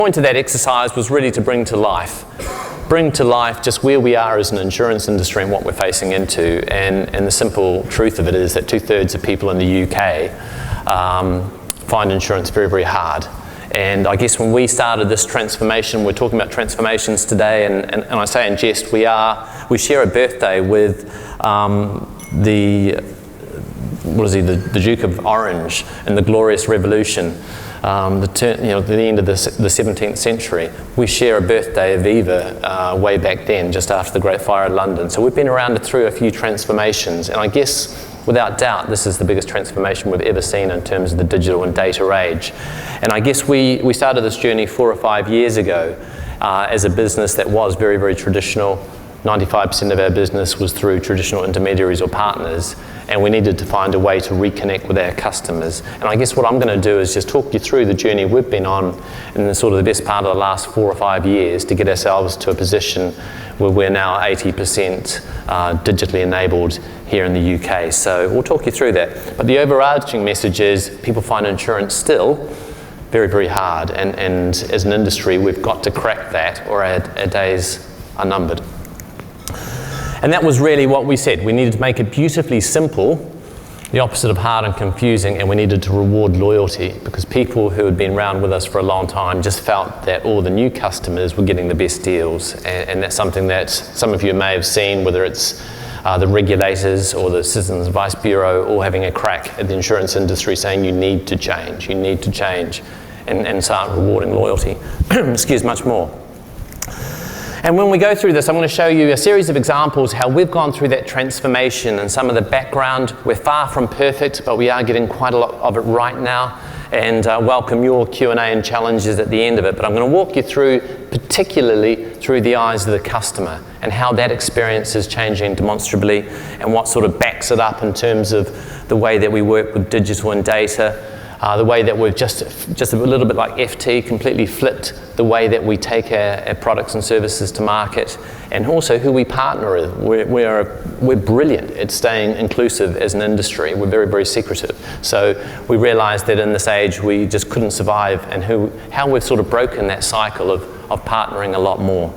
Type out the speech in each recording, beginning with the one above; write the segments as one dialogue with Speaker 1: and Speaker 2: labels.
Speaker 1: point of that exercise was really to bring to life just where we are as an insurance industry and what we're facing into. And the simple truth of it is that 2/3 of people in the UK find insurance very, very hard. And I guess when we started this transformation, we're talking about transformations today, and I say in jest, we share a birthday with the Duke of Orange in the Glorious Revolution, the end of the 17th century. We share a birthday, Aviva, way back then, just after the Great Fire of London. So we've been around through a few transformations, and I guess without doubt, this is the biggest transformation we've ever seen in terms of the digital and data age. And I guess we started this journey 4 or 5 years ago as a business that was very, very traditional. 95% of our business was through traditional intermediaries or partners, and we needed to find a way to reconnect with our customers. And I guess what I'm going to do is just talk you through the journey we've been on in the sort of the best part of the last 4 or 5 years to get ourselves to a position where we're now 80% digitally enabled here in the UK. So we'll talk you through that. But the overarching message is people find insurance still very, very hard. And as an industry, we've got to crack that or our days are numbered. And that was really what we said. We needed to make it beautifully simple, the opposite of hard and confusing, and we needed to reward loyalty because people who had been around with us for a long time just felt that all the new customers were getting the best deals. And that's something that some of you may have seen, whether it's the regulators or the Citizens Advice Bureau all having a crack at the insurance industry saying you need to change, and start rewarding loyalty. Excuse much more. And when we go through this, I'm going to show you a series of examples how we've gone through that transformation and some of the background. We're far from perfect, but we are getting quite a lot of it right now, and welcome your Q&A and challenges at the end of it. But I'm going to walk you through, particularly through the eyes of the customer and how that experience is changing demonstrably and what sort of backs it up in terms of the way that we work with digital and data. The way that we've just a little bit like FT, completely flipped the way that we take our products and services to market, and also who we partner with. We're brilliant at staying inclusive as an industry. We're very, very secretive. So we realised that in this age we just couldn't survive, and how we've sort of broken that cycle of partnering a lot more.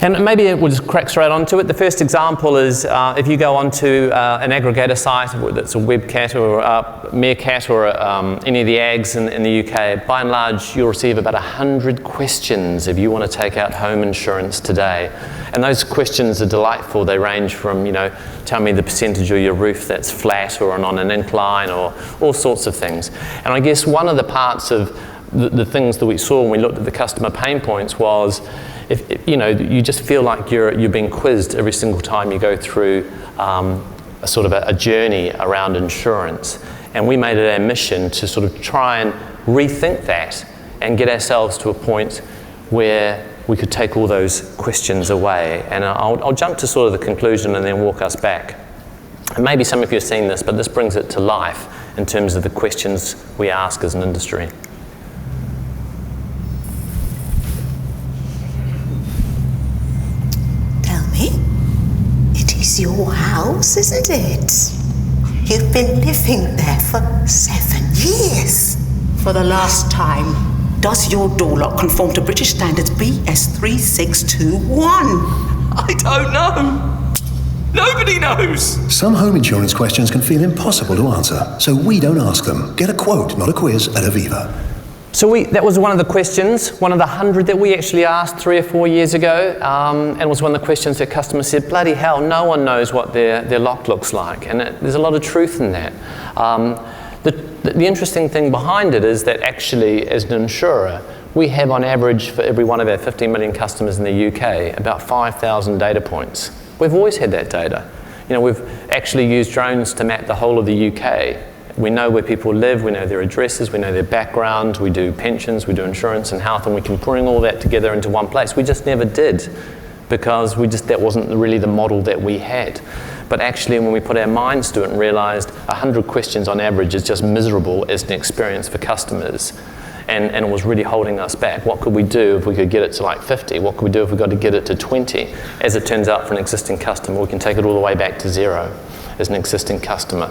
Speaker 1: And maybe we'll just crack straight onto it. The first example is if you go onto an aggregator site, whether it's a Webcat or a Meerkat or any of the ags in the UK, by and large you'll receive about 100 questions if you want to take out home insurance today. And those questions are delightful. They range from, tell me the percentage of your roof that's flat or on an incline or all sorts of things. And I guess one of the parts of the things that we saw when we looked at the customer pain points was if you just feel like you're being quizzed every single time you go through a sort of a journey around insurance. And we made it our mission to sort of try and rethink that and get ourselves to a point where we could take all those questions away. And I'll jump to sort of the conclusion and then walk us back. And maybe some of you have seen this, but this brings it to life in terms of the questions we ask as an industry.
Speaker 2: It's your house, isn't it? You've been living there for 7 years.
Speaker 3: For the last time, does your door lock conform to British Standards BS 3621? I don't know. Nobody knows.
Speaker 4: Some home insurance questions can feel impossible to answer, so we don't ask them. Get a quote, not a quiz, at Aviva.
Speaker 1: So that was one of the questions, one of the 100 that we actually asked 3 or 4 years ago, and it was one of the questions that customers said, bloody hell, no one knows what their lock looks like, and there's a lot of truth in that. The interesting thing behind it is that actually, as an insurer, we have on average for every one of our 15 million customers in the UK, about 5,000 data points. We've always had that data. We've actually used drones to map the whole of the UK. We know where people live, we know their addresses, we know their background, we do pensions, we do insurance and health, and we can bring all that together into one place. We just never did because that wasn't really the model that we had. But actually when we put our minds to it and realised 100 questions on average is just miserable as an experience for customers, and it was really holding us back. What could we do if we could get it to like 50? What could we do if we got to get it to 20? As it turns out, for an existing customer, we can take it all the way back to 0 as an existing customer.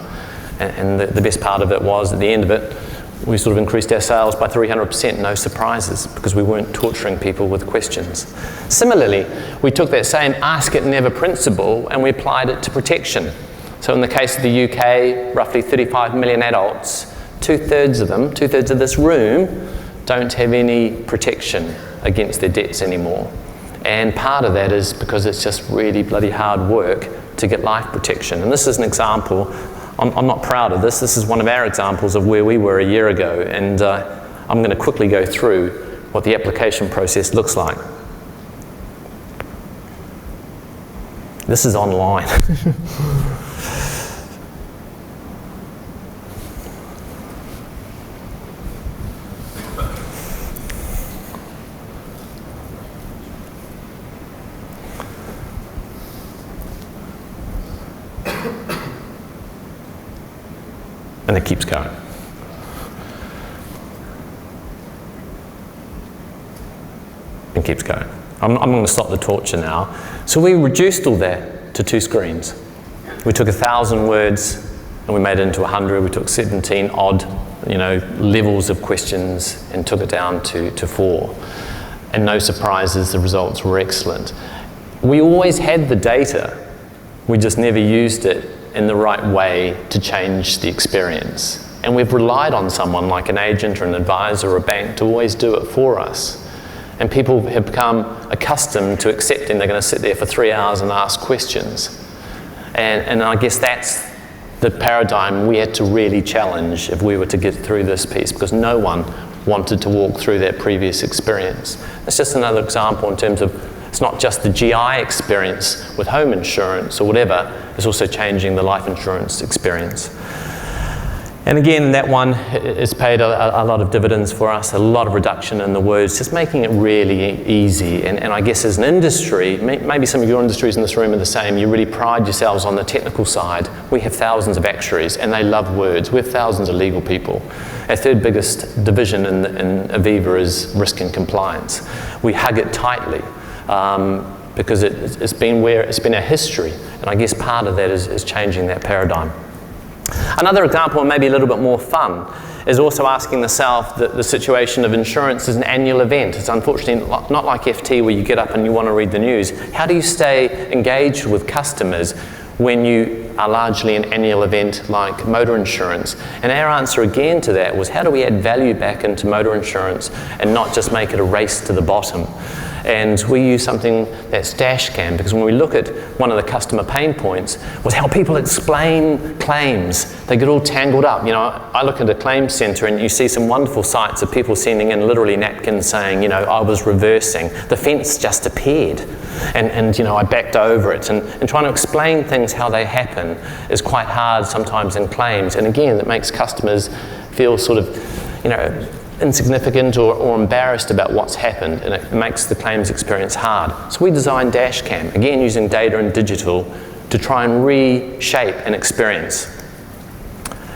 Speaker 1: And the best part of it was, at the end of it, We sort of increased our sales by 300%, no surprises, because we weren't torturing people with questions. Similarly, we took that same ask it never principle and we applied it to protection. So in the case of the UK, roughly 35 million adults, two-thirds of this room, don't have any protection against their debts anymore. And part of that is because it's just really bloody hard work to get life protection. And this is an example. I'm not proud of this. This is one of our examples of where we were a year ago, and I'm going to quickly go through what the application process looks like. This is online. And it keeps going. It keeps going. I'm going to stop the torture now. So we reduced all that to 2 screens. We took 1,000 words and we made it into 100. We took 17 odd, levels of questions and took it down to 4. And no surprises, the results were excellent. We always had the data. We just never used it in the right way to change the experience. And we've relied on someone like an agent or an advisor or a bank to always do it for us. And people have become accustomed to accepting they're going to sit there for 3 hours and ask questions. And I guess that's the paradigm we had to really challenge if we were to get through this piece, because no one wanted to walk through that previous experience. That's just another example in terms of it's not just the GI experience with home insurance or whatever, it's also changing the life insurance experience. And again, that one has paid a lot of dividends for us, a lot of reduction in the words, just making it really easy. And I guess as an industry, maybe some of your industries in this room are the same, you really pride yourselves on the technical side. We have thousands of actuaries and they love words. We have thousands of legal people. Our third biggest division in Aviva is risk and compliance. We hug it tightly. Because it's been our history, and I guess part of that is changing that paradigm. Another example, and maybe a little bit more fun, is also asking the self that the situation of insurance is an annual event. It's unfortunately not like FT where you get up and you want to read the news. How do you stay engaged with customers when you are largely an annual event like motor insurance? And our answer again to that was, how do we add value back into motor insurance and not just make it a race to the bottom? And we use something that's dashcam, because when we look at one of the customer pain points was how people explain claims. They get all tangled up. I look at a claims centre and you see some wonderful sites of people sending in literally napkins saying, I was reversing. The fence just appeared and I backed over it. And trying to explain things how they happen is quite hard sometimes in claims. And again, it makes customers feel sort of, insignificant or embarrassed about what's happened, and it makes the claims experience hard. So we designed dashcam, again using data and digital, to try and reshape an experience.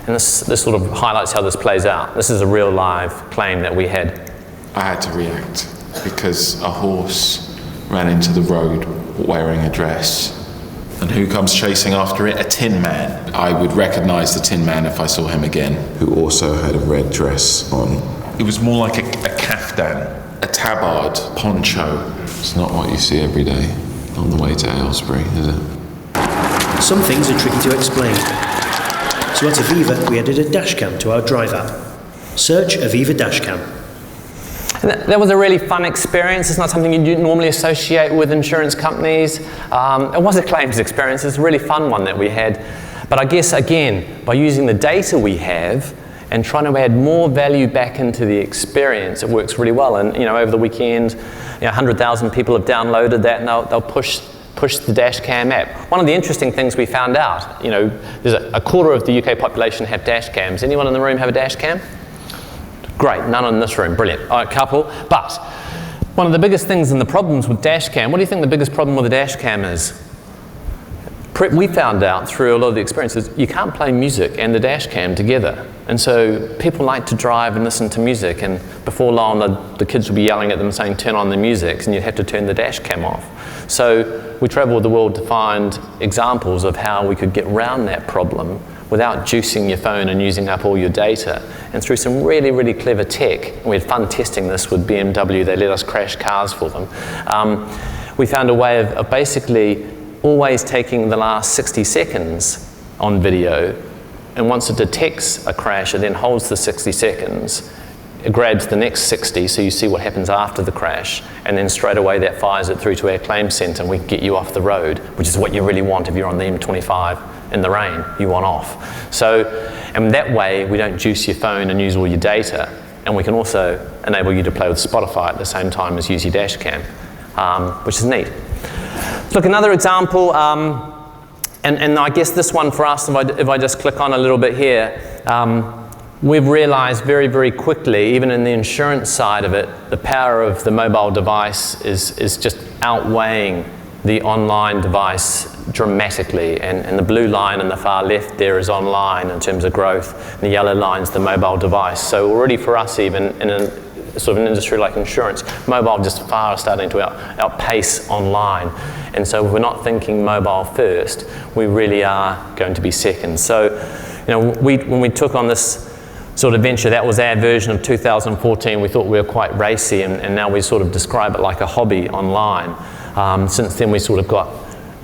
Speaker 1: And this sort of highlights how this plays out. This is a real live claim that we had.
Speaker 5: I had to react because a horse ran into the road wearing a dress. And who comes chasing after it? A Tin Man. I would recognise the Tin Man if I saw him again.
Speaker 6: Who also had a red dress on.
Speaker 5: It was more like a kaftan, a tabard, poncho.
Speaker 6: It's not what you see every day on the way to Aylesbury, is it?
Speaker 7: Some things are tricky to explain. So at Aviva, we added a dashcam to our drive app. Search Aviva dashcam.
Speaker 1: And that was a really fun experience. It's not something you normally associate with insurance companies. It was a claims experience. It's a really fun one that we had. But I guess, again, by using the data we have and trying to add more value back into the experience, it works really well. And over the weekend, 100,000 people have downloaded that, and they'll push the dashcam app. One of the interesting things we found out, there's a quarter of the UK population have dashcams. Anyone in the room have a dashcam? Great, none in this room, brilliant. All right, couple. But one of the biggest things and the problems with dashcam, what do you think the biggest problem with a dashcam is? We found out through a lot of the experiences, you can't play music and the dashcam together. And so people like to drive and listen to music, and before long the kids would be yelling at them saying, turn on the music, and you'd have to turn the dashcam off. So we travelled the world to find examples of how we could get around that problem without juicing your phone and using up all your data. And through some really, really clever tech, and we had fun testing this with BMW, they let us crash cars for them, we found a way of basically always taking the last 60 seconds on video, and once it detects a crash, it then holds the 60 seconds, it grabs the next 60, so you see what happens after the crash, and then straight away that fires it through to our claim centre, and we can get you off the road, which is what you really want if you're on the M25 in the rain, you want off. So, and that way we don't juice your phone and use all your data, and we can also enable you to play with Spotify at the same time as use your dash cam, which is neat. Look, another example, and I guess this one for us, if I just click on a little bit here, we've realized very, very quickly, even in the insurance side of it, the power of the mobile device is just outweighing the online device dramatically. And the blue line on the far left there is online in terms of growth, and the yellow line's the mobile device. So already for us, even in a sort of an industry like insurance, mobile just far starting to outpace online. And so if we're not thinking mobile first, we really are going to be second. So, you know, when we took on this sort of venture, that was our version of 2014. We thought we were quite racy, and now we sort of describe it like a hobby online. Since then, we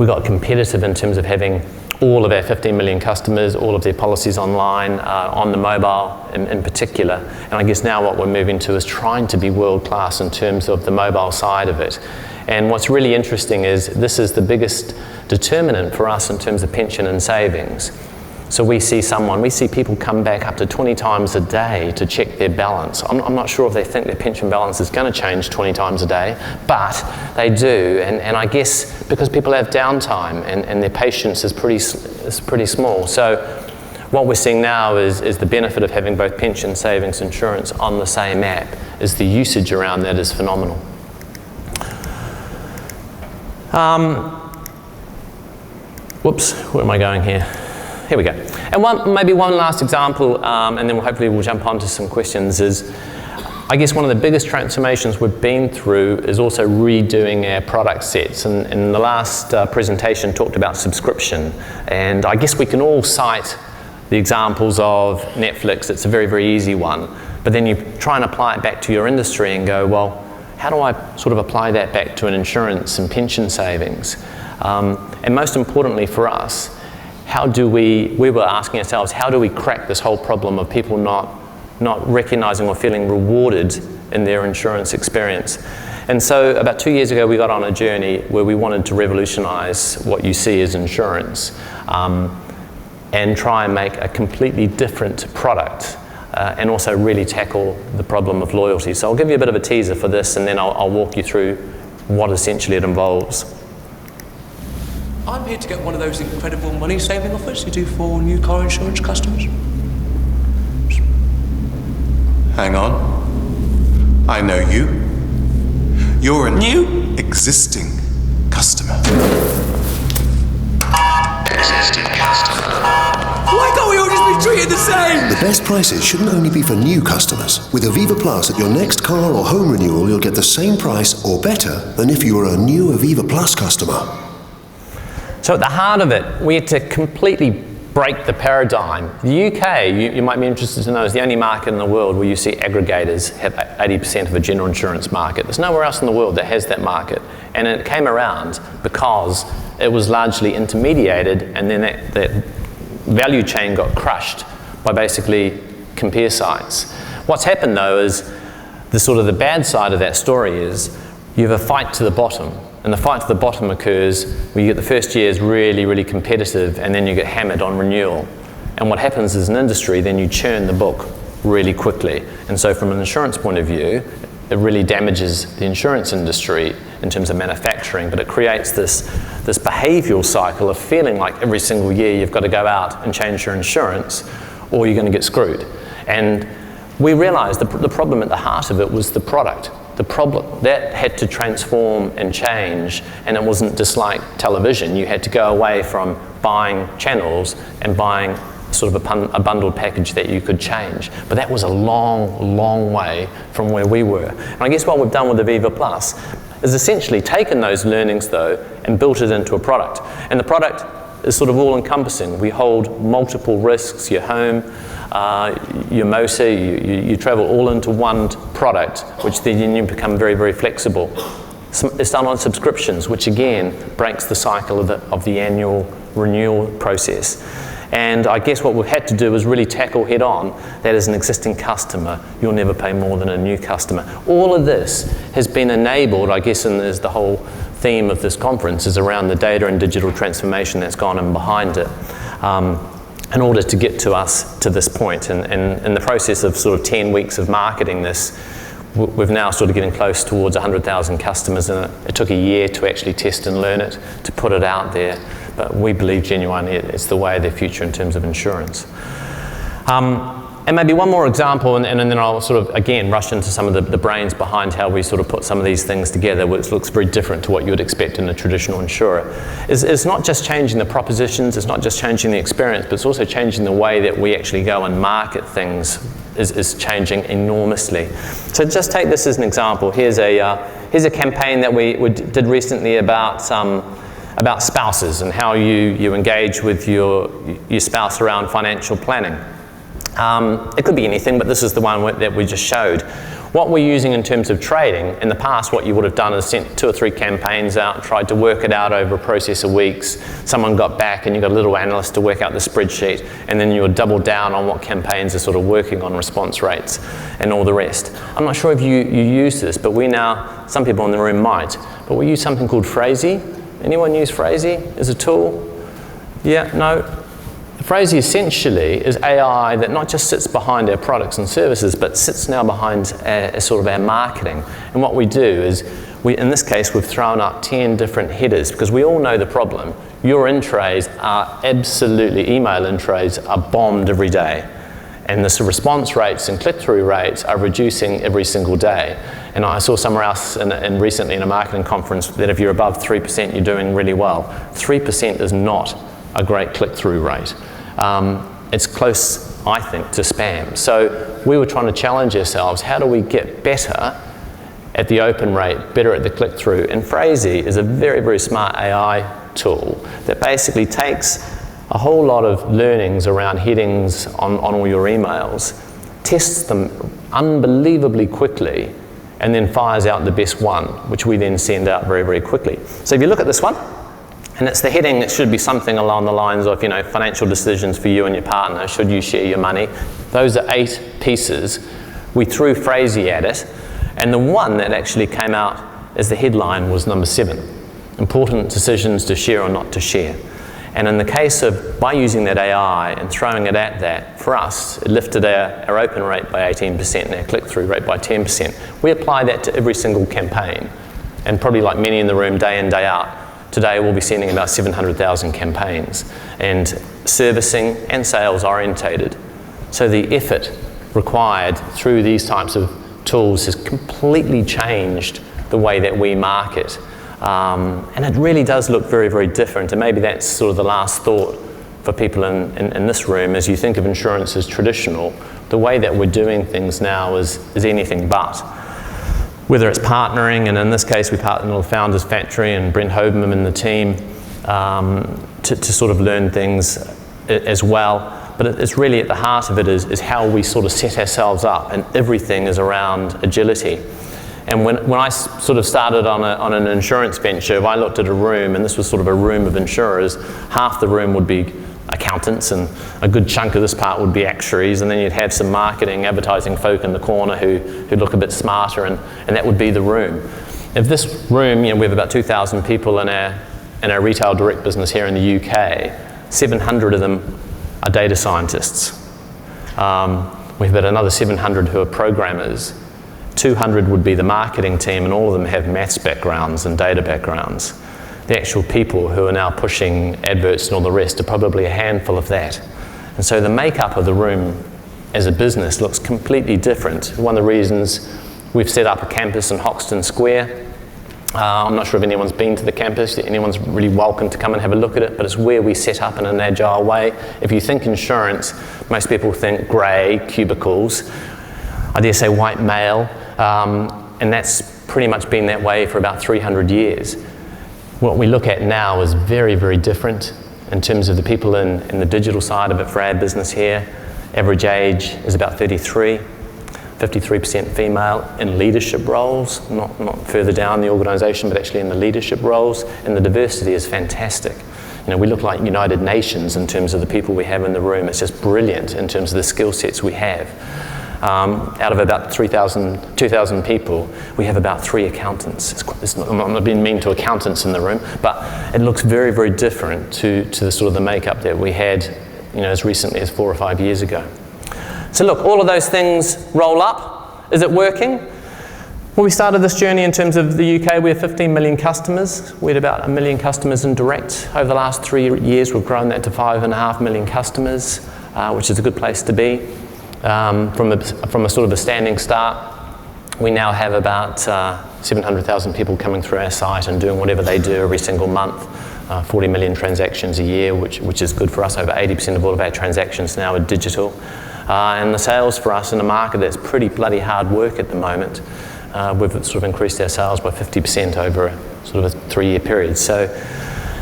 Speaker 1: got competitive in terms of having all of our 15 million customers, all of their policies online, on the mobile in particular. And I guess now what we're moving to is trying to be world class in terms of the mobile side of it. And what's really interesting is this is the biggest determinant for us in terms of pension and savings. So we see people come back up to 20 times a day to check their balance. I'm not sure if they think their pension balance is going to change 20 times a day, but they do. And I guess because people have downtime and their patience is pretty small. So what we're seeing now is the benefit of having both pension, savings, insurance on the same app, is the usage around that is phenomenal. Whoops, where am I going here? Here we go. And maybe one last example, and then hopefully we'll jump on to some questions, is I guess one of the biggest transformations we've been through is also redoing our product sets. And in the last presentation talked about subscription. And I guess we can all cite the examples of Netflix. It's a very, very easy one. But then you try and apply it back to your industry and go, well, how do I sort of apply that back to an insurance and pension savings? And most importantly for us, we were asking ourselves, how do we crack this whole problem of people not recognizing or feeling rewarded in their insurance experience? And so about 2 years ago, we got on a journey where we wanted to revolutionize what you see as insurance, and try and make a completely different product, and also really tackle the problem of loyalty. So I'll give you a bit of a teaser for this, and then I'll walk you through what essentially it involves.
Speaker 8: I'm here to get one of those incredible money-saving offers you do for new car insurance customers.
Speaker 9: Hang on. I know you. You're a new existing customer.
Speaker 8: Existing customer. Why can't we all just be treated the same?
Speaker 4: The best prices shouldn't only be for new customers. With Aviva Plus, at your next car or home renewal, you'll get the same price or better than if you were a new Aviva Plus customer.
Speaker 1: So at the heart of it, we had to completely break the paradigm. The UK, you might be interested to know, is the only market in the world where you see aggregators have 80% of a general insurance market. There's nowhere else in the world that has that market. And it came around because it was largely intermediated, and then that value chain got crushed by basically compare sites. What's happened though is the bad side of that story is you have a fight to the bottom. And the fight to the bottom occurs where you get the first year is really, really competitive, and then you get hammered on renewal. And what happens as an industry, then you churn the book really quickly. And so from an insurance point of view, it really damages the insurance industry in terms of manufacturing, but it creates this behavioural cycle of feeling like every single year you've got to go out and change your insurance or you're going to get screwed. And we realised the problem at the heart of it was the product. The problem that had to transform and change, and it wasn't just like television. You had to go away from buying channels and buying sort of a bundled package that you could change. But that was a long, long way from where we were. And I guess what we've done with Aviva Plus is essentially taken those learnings though and built it into a product. And the product is sort of all-encompassing. We hold multiple risks, your home, your motor, you travel all into one product, which then you become very, very flexible. It's done on subscriptions, which again breaks the cycle of the annual renewal process. And I guess what we've had to do is really tackle head on that as an existing customer, you'll never pay more than a new customer. All of this has been enabled, I guess, and there's the whole theme of this conference is around the data and digital transformation that's gone in behind it. In order to get to us to this point. And in the process of sort of 10 weeks of marketing this, we've now sort of getting close towards 100,000 customers, and it took a year to actually test and learn it, to put it out there. But we believe genuinely it's the way of the future in terms of insurance. And maybe one more example, and then I'll sort of, again, rush into some of the brains behind how we sort of put some of these things together, which looks very different to what you would expect in a traditional insurer. It's not just changing the propositions, it's not just changing the experience, but it's also changing the way that we actually go and market things is changing enormously. So just take this as an example. Here's a campaign that we did recently about spouses and how you engage with your spouse around financial planning. It could be anything, but this is the one that we just showed. What we're using in terms of trading, in the past what you would have done is sent 2 or 3 campaigns out, tried to work it out over a process of weeks. Someone got back and you got a little analyst to work out the spreadsheet, and then you would double down on what campaigns are sort of working on response rates and all the rest. I'm not sure if you use this, but we now, some people in the room might, but we use something called Phrasey. Anyone use Phrasey as a tool? Yeah, no? Phrasey essentially is AI that not just sits behind our products and services, but sits now behind sort of our marketing. And what we do is, in this case, we've thrown up 10 different headers, because we all know the problem. Your in-trays are absolutely, email in-trays are bombed every day. And the response rates and click-through rates are reducing every single day. And I saw somewhere else recently in a marketing conference that if you're above 3%, you're doing really well. 3% is not a great click-through rate. It's close, I think, to spam. So we were trying to challenge ourselves, how do we get better at the open rate, better at the click-through? And Phrasey is a very, very smart AI tool that basically takes a whole lot of learnings around headings on all your emails, tests them unbelievably quickly, and then fires out the best one, which we then send out very, very quickly. So if you look at this one, and it's the heading, it should be something along the lines of, financial decisions for you and your partner, should you share your money? Those are 8 pieces. We threw Phrasey at it, and the one that actually came out as the headline was number 7, important decisions to share or not to share. And in the case of, by using that AI and throwing it at that, for us, it lifted our open rate by 18% and our click-through rate by 10%. We apply that to every single campaign, and probably like many in the room, day in, day out, today we'll be sending about 700,000 campaigns, and servicing and sales orientated. So the effort required through these types of tools has completely changed the way that we market. And it really does look very, very different. And maybe that's sort of the last thought for people in this room. As you think of insurance as traditional, the way that we're doing things now is anything but. Whether it's partnering, and in this case we partnered with Founders Factory and Brent Hobenham and the team to sort of learn things as well. But it's really at the heart of it is how we sort of set ourselves up, and everything is around agility. And when I sort of started on an insurance venture, if I looked at a room, and this was sort of a room of insurers, half the room would be accountants, and a good chunk of this part would be actuaries, and then you'd have some marketing, advertising folk in the corner who look a bit smarter, and that would be the room. If this room, we have about 2,000 people in our retail direct business here in the UK, 700 of them are data scientists. We've got another 700 who are programmers. 200 would be the marketing team, and all of them have maths backgrounds and data backgrounds. The actual people who are now pushing adverts and all the rest are probably a handful of that. And so the makeup of the room as a business looks completely different. One of the reasons we've set up a campus in Hoxton Square. I'm not sure if anyone's been to the campus. Anyone's really welcome to come and have a look at it, but it's where we set up in an agile way. If you think insurance, most people think grey cubicles. I dare say white male, and that's pretty much been that way for about 300 years. What we look at now is very, very different. In terms of the people in the digital side of it for our business here, average age is about 33, 53% female in leadership roles, not further down the organisation, but actually in the leadership roles, and the diversity is fantastic. We look like United Nations in terms of the people we have in the room. It's just brilliant in terms of the skill sets we have. Out of about 2,000 people, we have about 3 accountants. I'm not being mean to accountants in the room, but it looks very, very different to the sort of the makeup that we had, as recently as 4 or 5 years ago. So look, all of those things roll up. Is it working? When we started this journey in terms of the UK, we have 15 million customers. We had about 1 million customers in direct. Over the last 3 years, we've grown that to 5.5 million customers, which is a good place to be. From a sort of a standing start, we now have about 700,000 people coming through our site and doing whatever they do every single month. 40 million transactions a year, which is good for us. Over 80% of all of our transactions now are digital. And the sales for us in a market that's pretty bloody hard work at the moment, we've sort of increased our sales by 50% over a sort of a 3-year period. So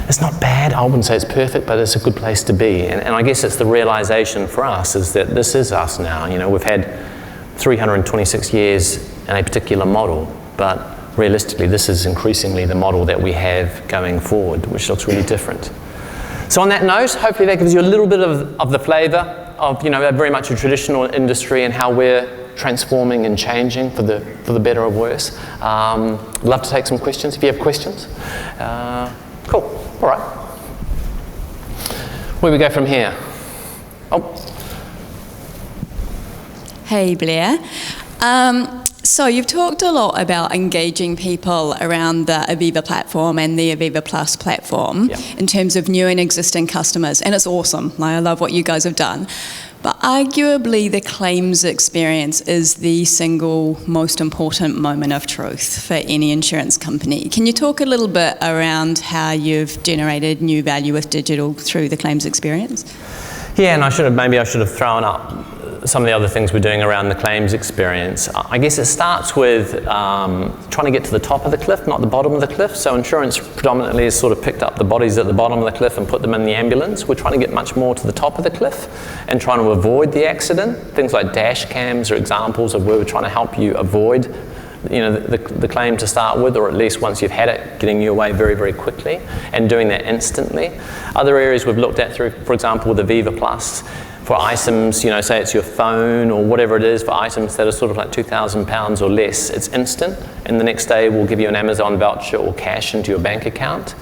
Speaker 1: it's not bad. I wouldn't say it's perfect, but it's a good place to be. And I guess it's the realization for us is that this is us now. We've had 326 years in a particular model, but realistically, this is increasingly the model that we have going forward, which looks really different. So on that note, hopefully that gives you a little bit of the flavour of very much a traditional industry and how we're transforming and changing for the better or worse. I'd love to take some questions if you have questions. Cool. All right. Where do we go from here? Oh.
Speaker 10: Hey, Blair. So you've talked a lot about engaging people around the Aviva platform and the Aviva Plus platform in terms of new and existing customers, and it's awesome. I love what you guys have done. But arguably the claims experience is the single most important moment of truth for any insurance company. Can you talk a little bit around how you've generated new value with digital through the claims experience?
Speaker 1: Yeah, and maybe I should have thrown up some of the other things we're doing around the claims experience. I guess it starts with trying to get to the top of the cliff, not the bottom of the cliff. So insurance predominantly has sort of picked up the bodies at the bottom of the cliff and put them in the ambulance. We're trying to get much more to the top of the cliff and trying to avoid the accident. Things like dash cams are examples of where we're trying to help you avoid the claim to start with, or at least once you've had it, getting you away very, very quickly and doing that instantly. Other areas we've looked at through, for example, with Aviva Plus, for items, say it's your phone or whatever it is, for items that are sort of like £2,000 or less, it's instant, and the next day we'll give you an Amazon voucher or cash into your bank account.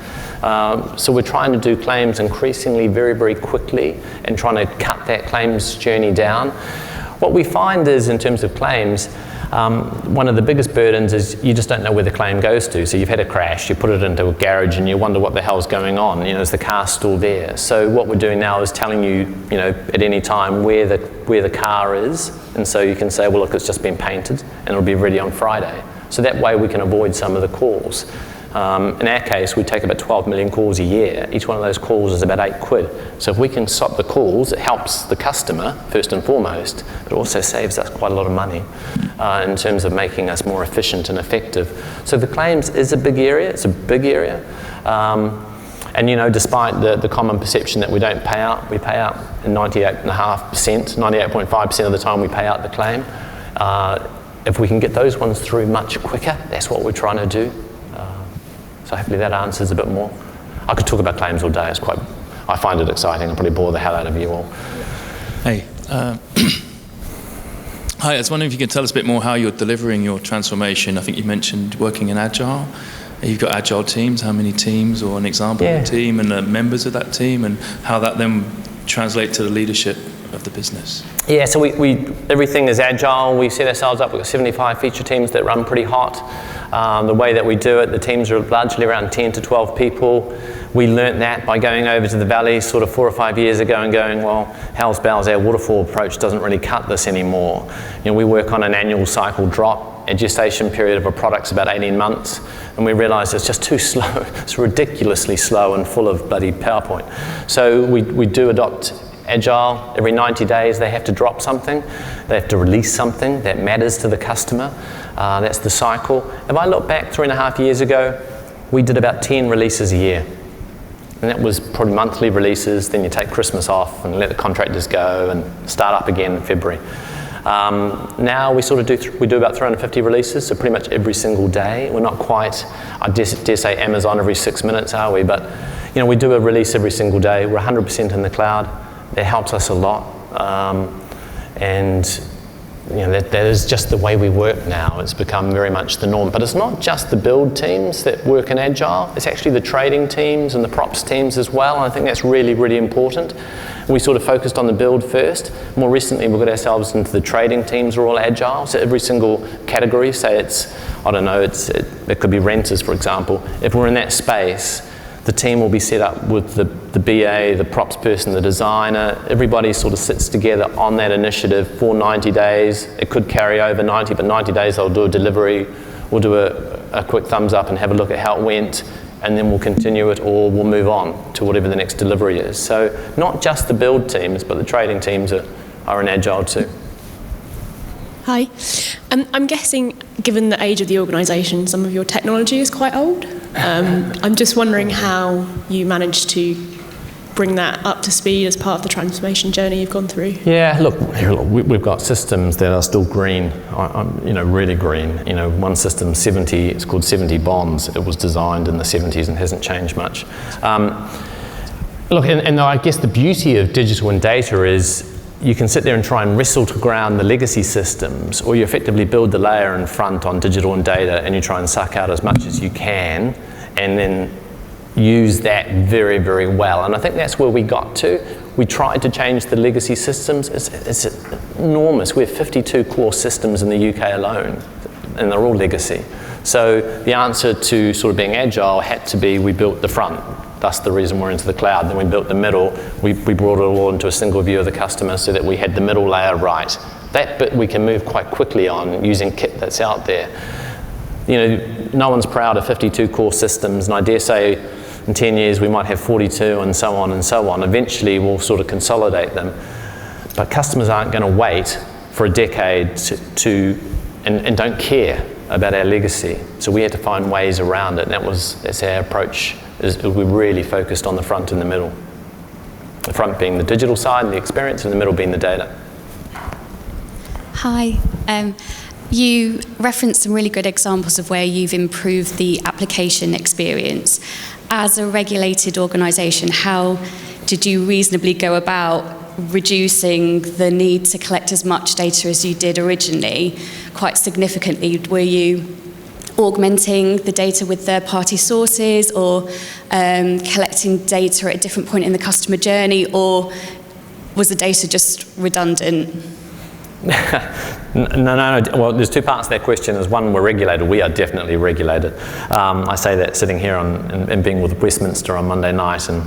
Speaker 1: So we're trying to do claims increasingly very, very quickly and trying to cut that claims journey down. What we find is, in terms of claims, one of the biggest burdens is you just don't know where the claim goes to. So you've had a crash, you put it into a garage and you wonder what the hell's going on. Is the car still there? So what we're doing now is telling you, at any time where the car is, and so you can say, well, look, it's just been painted and it'll be ready on Friday. So that way we can avoid some of the calls. In our case, we take about 12 million calls a year. Each one of those calls is about £8. So if we can stop the calls, it helps the customer first and foremost, but it also saves us quite a lot of money in terms of making us more efficient and effective. So the claims is a big area. It's a big area. And despite the common perception that we don't pay out, we pay out in 98.5% of the time we pay out the claim. If we can get those ones through much quicker, that's what we're trying to do. So hopefully that answers a bit more. I could talk about claims all day. I find it exciting. I'll probably bore the hell out of you all.
Speaker 11: Hey. Hi, I was wondering if you could tell us a bit more how you're delivering your transformation. I think you mentioned working in Agile. You've got Agile teams. How many teams, or an example of a team and the members of that team, and how that then translates to the leadership of the business?
Speaker 1: Yeah, so we everything is Agile. We set ourselves up. We've got 75 feature teams that run pretty hot. The way that we do it, the teams are largely around 10 to 12 people. We learnt that by going over to the Valley sort of 4 or 5 years ago and going, well, hell's bells, our waterfall approach doesn't really cut this anymore. We work on an annual cycle drop. A gestation period of a product's about 18 months, and we realised it's just too slow. It's ridiculously slow and full of bloody PowerPoint. So we do adopt Agile. Every 90 days they have to drop something. They have to release something that matters to the customer. That's the cycle. If I look back 3.5 years ago, we did about 10 releases a year. And that was probably monthly releases, then you take Christmas off and let the contractors go and start up again in February. Now we sort of do about 350 releases, so pretty much every single day. We're not quite, I dare say Amazon every 6 minutes, are we? But we do a release every single day. We're 100% in the cloud. That helps us a lot. That is just the way we work now. It's become very much the norm. But it's not just the build teams that work in Agile. It's actually the trading teams and the props teams as well. And I think that's really, really important. We sort of focused on the build first. More recently, we've got ourselves into the trading teams are all Agile. So every single category, say it could be renters, for example. If we're in that space, the team will be set up with the BA, the props person, the designer. Everybody sort of sits together on that initiative for 90 days. It could carry over 90, but 90 days they'll do a delivery. We'll do a quick thumbs up and have a look at how it went, and then we'll continue it or we'll move on to whatever the next delivery is. So not just the build teams, but the trading teams are in Agile too.
Speaker 12: Hi. I'm guessing, given the age of the organisation, some of your technology is quite old. I'm just wondering how you managed to bring that up to speed as part of the transformation journey you've gone through.
Speaker 1: Yeah, look, we've got systems that are still green, really green. One system, it's called 70 Bonds. It was designed in the 70s and hasn't changed much. Look, and I guess the beauty of digital and data is you can sit there and try and wrestle to ground the legacy systems, or you effectively build the layer in front on digital and data and you try and suck out as much as you can and then use that very, very well. And I think that's where we got to. We tried to change the legacy systems. It's enormous. We have 52 core systems in the UK alone, and they're all legacy. So the answer to sort of being agile had to be we built the front. That's the reason we're into the cloud. Then we built the middle. We brought it all into a single view of the customer so that we had the middle layer right. That bit we can move quite quickly on using kit that's out there. No one's proud of 52 core systems, and I dare say in 10 years we might have 42 and so on and so on. Eventually we'll sort of consolidate them. But customers aren't going to wait for a decade and don't care about our legacy. So we had to find ways around it, and that's our approach. We really focused on the front and the middle. The front being the digital side and the experience, and the middle being the data.
Speaker 13: Hi. You referenced some really good examples of where you've improved the application experience. As a regulated organisation, how did you reasonably go about reducing the need to collect as much data as you did originally quite significantly? Were you augmenting the data with third-party sources, or collecting data at a different point in the customer journey, or was the data just redundant? No. Well, there's two parts to that question. There's one, we're regulated. We are definitely regulated. I say that sitting here and being with Westminster on Monday night and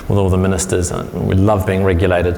Speaker 13: with all the ministers. We love being regulated.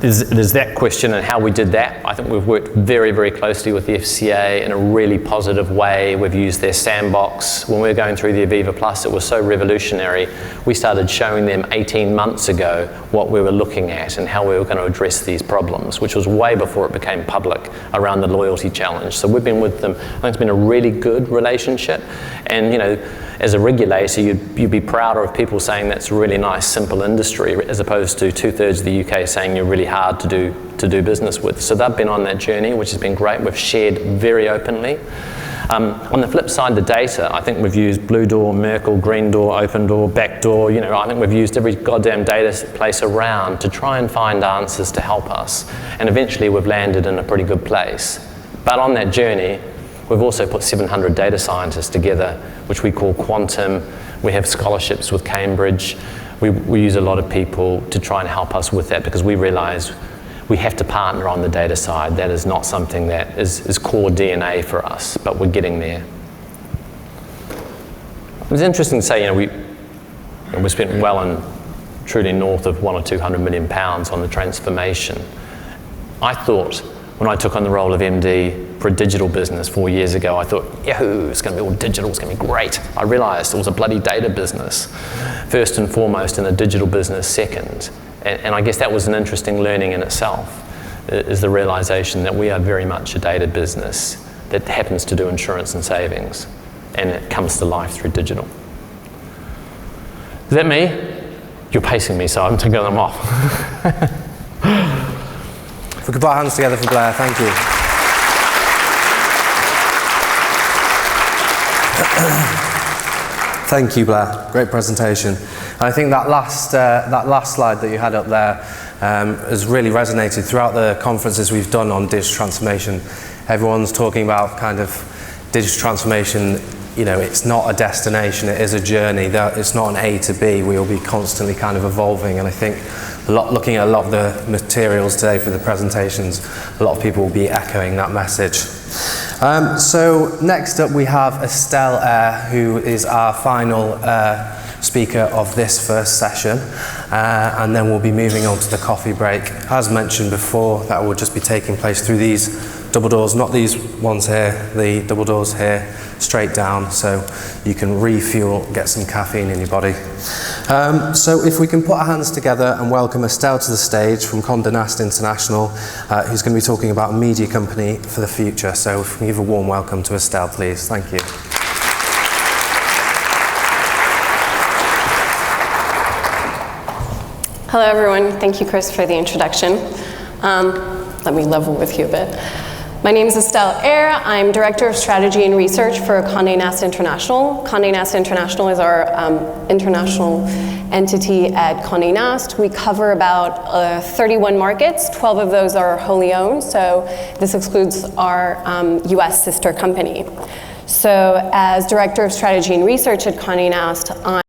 Speaker 13: There's that question and how we did that. I think we've worked very, very closely with the FCA in a really positive way. We've used their sandbox. When we were going through the Aviva Plus, it was so revolutionary. We started showing them 18 months ago what we were looking at and how we were going to address these problems, which was way before it became public around the loyalty challenge. So we've been with them. I think it's been a really good relationship. And, as a regulator, you'd be prouder of people saying that's a really nice, simple industry, as opposed to 2/3 of the UK saying you're really hard to do business with. So they've been on that journey, which has been great. We've shared very openly. On the flip side, the data, I think we've used Blue Door, Merkle, Green Door, Open Door, Back Door. I think we've used every goddamn data place around to try and find answers to help us. And eventually we've landed in a pretty good place. But on that journey, we've also put 700 data scientists together, which we call Quantum. We have scholarships with Cambridge. We use a lot of people to try and help us with that, because we realise we have to partner on the data side. That is not something that is core DNA for us, but we're getting there. It was interesting to say, we spent well and truly north of 100 or 200 million pounds on the transformation. I thought, when I took on the role of MD for a digital business 4 years ago, I thought, yahoo, it's going to be all digital, it's going to be great. I realised it was a bloody data business, first and foremost, and a digital business second. And I guess that was an interesting learning in itself, is the realisation that we are very much a data business that happens to do insurance and savings, and it comes to life through digital. Is that me? You're pacing me, so I'm taking them off.
Speaker 14: If we could put our hands together for Blair, thank you. Thank you, Blair. Great presentation. And I think that last slide that you had up there has really resonated throughout the conferences we've done on digital transformation. Everyone's talking about kind of digital transformation. You know, it's not a destination, it is a journey. It's not an A to B. We will be constantly kind of evolving, and I think looking at a lot of the materials today for the presentations, a lot of people will be echoing that message. So next up we have Estelle Eyre, who is our final speaker of this first session, and then we'll be moving on to the coffee break. As mentioned before, that will just be taking place through these double doors, not these ones here, the double doors here, straight down, so you can refuel, get some caffeine in your body. So if we can put our hands together and welcome Estelle to the stage from Condé Nast International, who's going to be talking about a media company for the future. So if we give a warm welcome to Estelle, please. Thank you.
Speaker 15: Hello everyone, thank you Chris for the introduction. Let me level with you a bit. My name is Estelle Eyre. I'm Director of Strategy and Research for Condé Nast International. Condé Nast International is our international entity at Condé Nast. We cover about 31 markets. 12 of those are wholly owned, so this excludes our US sister company. So as Director of Strategy and Research at Condé Nast,